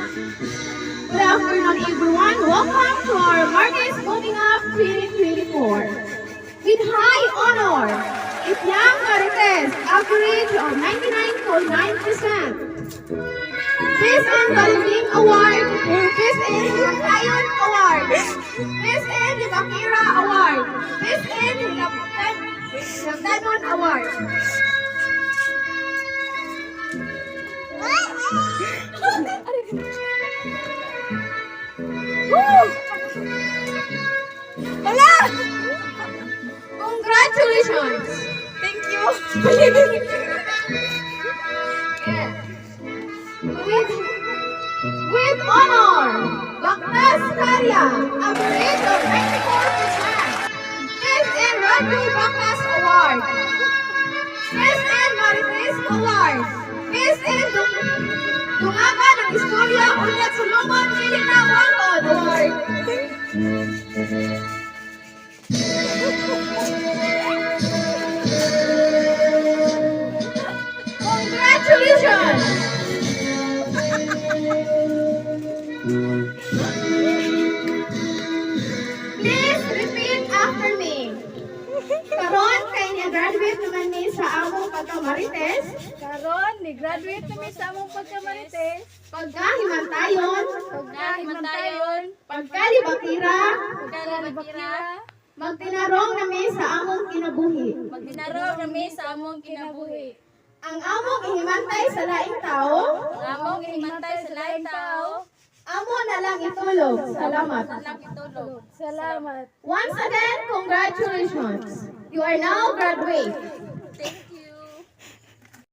Good afternoon, everyone. Welcome to our Marcus Moving Up 2024. With high honor, is Young Marites, average of 99.9%. This and Balimbing Award, this and Himasayon Award, this and Bakira Award, this and Nagdanon Award. Hala! Congratulations! Thank you. With honor, Baktas Karya, average of 94%. This and Raju Baktas Award. This and Marites Award. This and Dungaga ng Istorya Ulat Solomon Milina Wangkod Award. Congratulations! Please repeat after me. Karon kay ni-graduate naman ni sa among pagkamarites, Karon, ni-graduate kami sa among pagkamarites. pagkahimantayon, Pagkahimantayon, pagkalibakira, pagkalibakira, magtinarong nami sa among kinabuhi. magdinarog kami sa among kinabuhi. Ang among ihimantay sa laing tao, Among himantay sa laing tao, amo na lang itulog. Salamat. lang itulog. Salamat. Once again, congratulations. You are now graduate. Thank